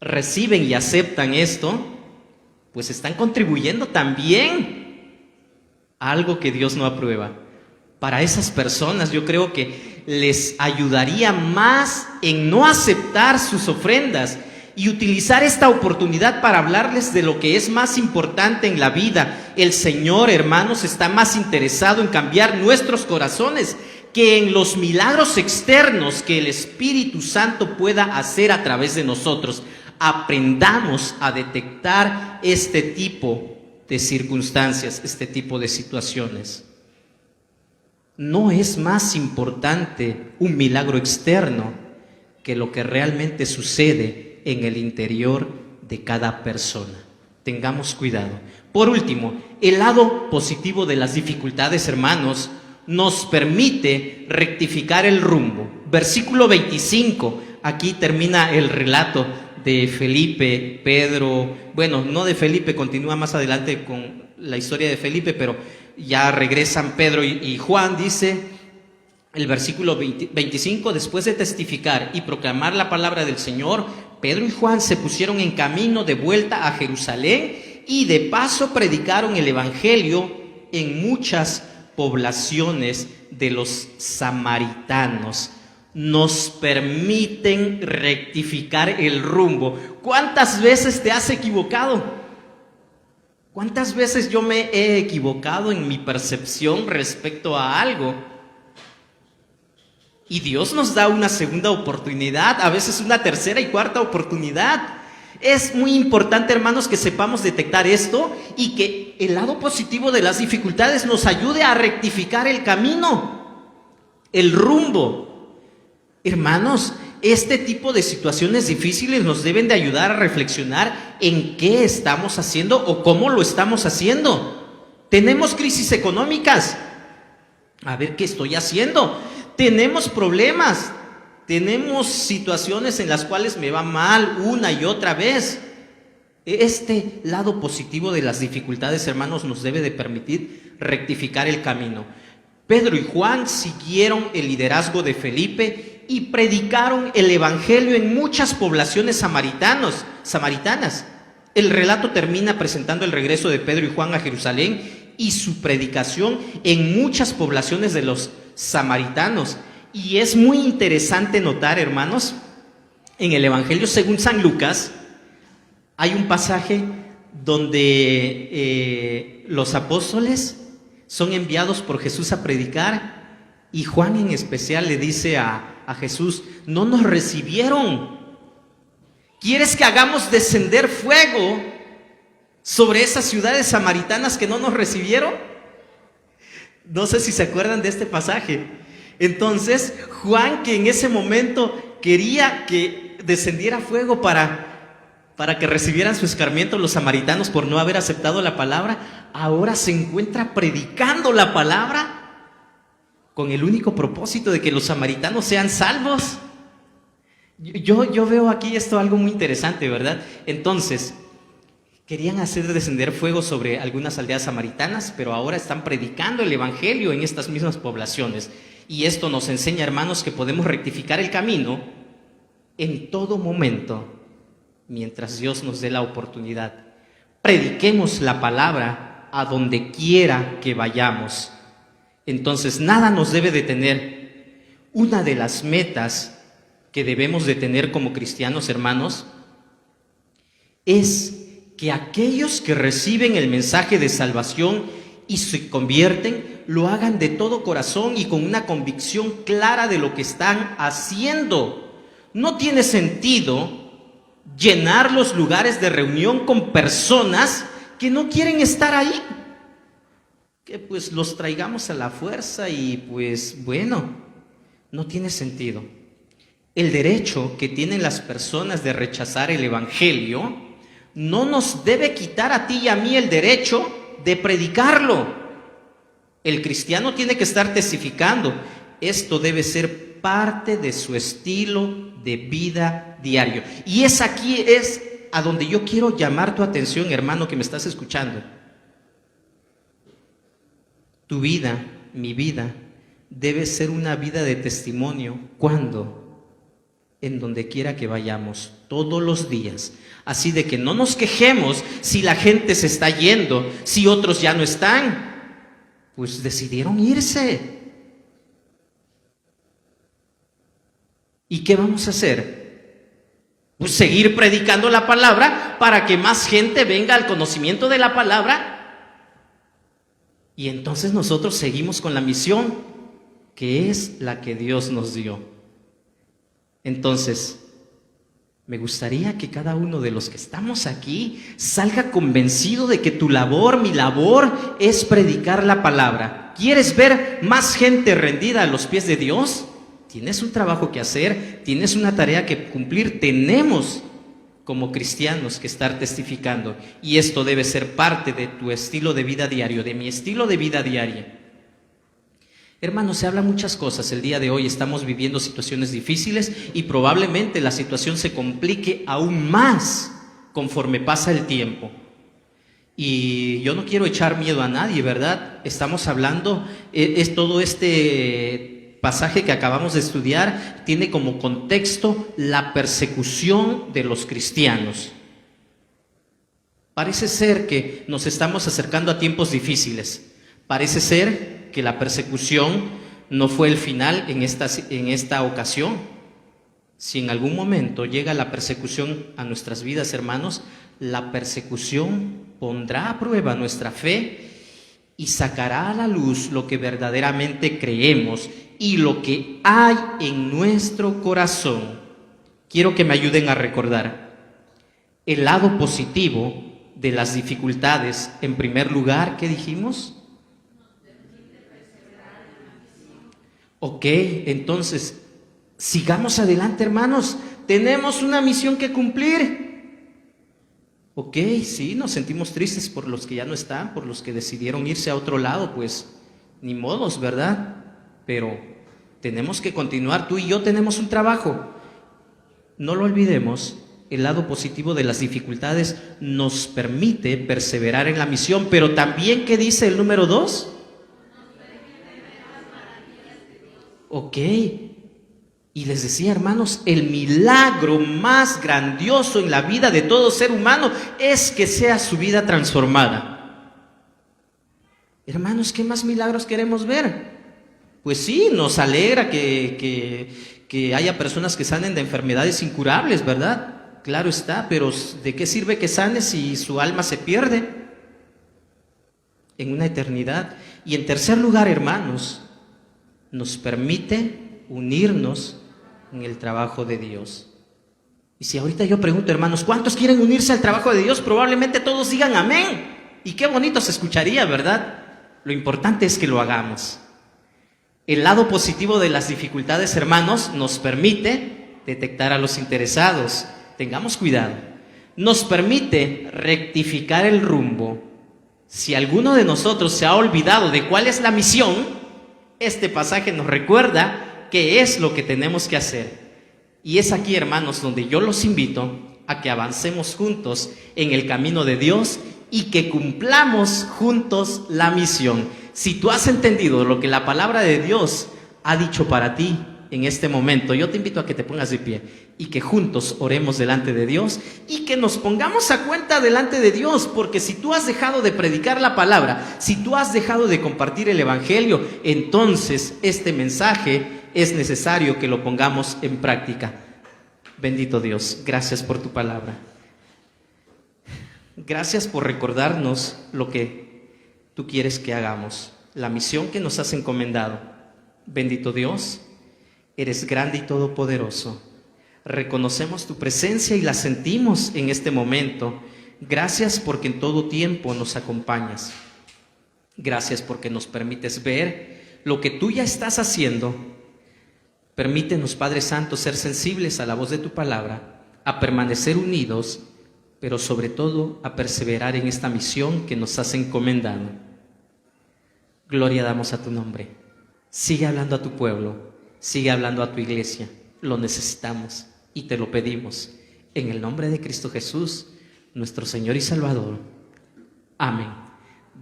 reciben y aceptan esto, pues están contribuyendo también algo que Dios no aprueba. Para esas personas yo creo que les ayudaría más en no aceptar sus ofrendas y utilizar esta oportunidad para hablarles de lo que es más importante en la vida. El Señor, hermanos, está más interesado en cambiar nuestros corazones que en los milagros externos que el Espíritu Santo pueda hacer a través de nosotros. Aprendamos a detectar este tipo de circunstancias, este tipo de situaciones. No es más importante un milagro externo que lo que realmente sucede en el interior de cada persona. Tengamos cuidado. Por último, el lado positivo de las dificultades, hermanos, nos permite rectificar el rumbo. Versículo 25, aquí termina el relato de Felipe, Pedro, bueno, no de Felipe, continúa más adelante con la historia de Felipe, pero ya regresan Pedro y Juan. Dice el versículo 25, después de testificar y proclamar la palabra del Señor, Pedro y Juan se pusieron en camino de vuelta a Jerusalén y de paso predicaron el evangelio en muchas poblaciones de los samaritanos. Nos permiten rectificar el rumbo. ¿Cuántas veces te has equivocado? ¿Cuántas veces yo me he equivocado en mi percepción respecto a algo? Y Dios nos da una segunda oportunidad, a veces una tercera y cuarta oportunidad. Es muy importante, hermanos, que sepamos detectar esto y que el lado positivo de las dificultades nos ayude a rectificar el camino, el rumbo. Hermanos, este tipo de situaciones difíciles nos deben de ayudar a reflexionar en qué estamos haciendo o cómo lo estamos haciendo. Tenemos crisis económicas. A ver qué estoy haciendo. Tenemos problemas. Tenemos situaciones en las cuales me va mal una y otra vez. Este lado positivo de las dificultades, hermanos, nos debe de permitir rectificar el camino. Pedro y Juan siguieron el liderazgo de Felipe y predicaron el evangelio en muchas poblaciones samaritanas. El relato termina presentando el regreso de Pedro y Juan a Jerusalén y su predicación en muchas poblaciones de los samaritanos. Y es muy interesante notar, hermanos, en el Evangelio según San Lucas, hay un pasaje donde los apóstoles son enviados por Jesús a predicar y Juan en especial le dice a Jesús, no nos recibieron. ¿Quieres que hagamos descender fuego sobre esas ciudades samaritanas que no nos recibieron? No sé si se acuerdan de este pasaje. Entonces, Juan, que en ese momento quería que descendiera fuego para que recibieran su escarmiento los samaritanos por no haber aceptado la palabra, ahora se encuentra predicando la palabra con el único propósito de que los samaritanos sean salvos. Yo veo aquí esto algo muy interesante, ¿verdad? Entonces, querían hacer descender fuego sobre algunas aldeas samaritanas, pero ahora están predicando el evangelio en estas mismas poblaciones. Y esto nos enseña, hermanos, que podemos rectificar el camino en todo momento, mientras Dios nos dé la oportunidad. Prediquemos la palabra a donde quiera que vayamos. Entonces, nada nos debe detener. Una de las metas que debemos de tener como cristianos, hermanos, es que aquellos que reciben el mensaje de salvación y se convierten, lo hagan de todo corazón y con una convicción clara de lo que están haciendo. No tiene sentido llenar los lugares de reunión con personas que no quieren estar ahí. Que pues los traigamos a la fuerza y pues bueno, no tiene sentido. El derecho que tienen las personas de rechazar el evangelio no nos debe quitar a ti y a mí el derecho de predicarlo. El cristiano tiene que estar testificando. Esto debe ser parte de su estilo de vida diario. Y es a donde yo quiero llamar tu atención, hermano, que me estás escuchando. Tu vida, mi vida, debe ser una vida de testimonio. ¿Cuándo? En donde quiera que vayamos, todos los días. Así de que no nos quejemos si la gente se está yendo, si otros ya no están. pues decidieron irse. ¿Y qué vamos a hacer? Pues seguir predicando la palabra para que más gente venga al conocimiento de la palabra. Y entonces nosotros seguimos con la misión, que es la que Dios nos dio. Entonces, me gustaría que cada uno de los que estamos aquí salga convencido de que tu labor, mi labor, es predicar la palabra. ¿Quieres ver más gente rendida a los pies de Dios? Tienes un trabajo que hacer, tienes una tarea que cumplir. Tenemos como cristianos que estar testificando, y esto debe ser parte de tu estilo de vida diario, de mi estilo de vida diaria. Hermanos, se habla muchas cosas. El día de hoy estamos viviendo situaciones difíciles y probablemente la situación se complique aún más conforme pasa el tiempo. Y yo no quiero echar miedo a nadie, ¿verdad? Estamos hablando, es todo este pasaje que acabamos de estudiar tiene como contexto la persecución de los cristianos. Parece ser que nos estamos acercando a tiempos difíciles. Parece ser que la persecución no fue el final en esta ocasión. Si en algún momento llega la persecución a nuestras vidas, hermanos, la persecución pondrá a prueba nuestra fe y sacará a la luz lo que verdaderamente creemos y lo que hay en nuestro corazón. Quiero que me ayuden a recordar el lado positivo de las dificultades. En primer lugar, ¿qué dijimos? Ok, entonces, sigamos adelante, hermanos. Tenemos una misión que cumplir. Ok, sí, nos sentimos tristes por los que ya no están, por los que decidieron irse a otro lado, pues ni modos, ¿verdad? Pero tenemos que continuar. Tú y yo tenemos un trabajo. No lo olvidemos. El lado positivo de las dificultades nos permite perseverar en la misión, pero también, ¿qué dice el número 2? Ok, y les decía, hermanos, el milagro más grandioso en la vida de todo ser humano es que sea su vida transformada. Hermanos, ¿qué más milagros queremos ver? Pues sí, nos alegra que haya personas que sanen de enfermedades incurables, ¿verdad? Claro está, pero ¿de qué sirve que sane si su alma se pierde en una eternidad? Y en tercer lugar, hermanos, nos permite unirnos en el trabajo de Dios. Y si ahorita yo pregunto, hermanos, ¿cuántos quieren unirse al trabajo de Dios? Probablemente todos digan amén. Y qué bonito se escucharía, ¿verdad? Lo importante es que lo hagamos. El lado positivo de las dificultades, hermanos, nos permite detectar a los interesados. Tengamos cuidado. Nos permite rectificar el rumbo. Si alguno de nosotros se ha olvidado de cuál es la misión, este pasaje nos recuerda qué es lo que tenemos que hacer. Y es aquí, hermanos, donde yo los invito a que avancemos juntos en el camino de Dios y que cumplamos juntos la misión. Si tú has entendido lo que la palabra de Dios ha dicho para ti en este momento, yo te invito a que te pongas de pie y que juntos oremos delante de Dios y que nos pongamos a cuenta delante de Dios, porque si tú has dejado de predicar la palabra, si tú has dejado de compartir el evangelio, entonces este mensaje es necesario que lo pongamos en práctica. Bendito Dios, gracias por tu palabra. Gracias por recordarnos lo que tú quieres que hagamos, la misión que nos has encomendado. Bendito Dios, eres grande y todopoderoso. Reconocemos tu presencia y la sentimos en este momento. Gracias porque en todo tiempo nos acompañas. Gracias porque nos permites ver lo que tú ya estás haciendo. Permítenos, Padre Santo, ser sensibles a la voz de tu palabra, a permanecer unidos, pero sobre todo a perseverar en esta misión que nos has encomendado. Gloria damos a tu nombre. Sigue hablando a tu pueblo, sigue hablando a tu iglesia. Lo necesitamos y te lo pedimos en el nombre de Cristo Jesús, nuestro Señor y Salvador. Amén.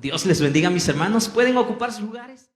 Dios les bendiga, mis hermanos. Pueden ocupar sus lugares.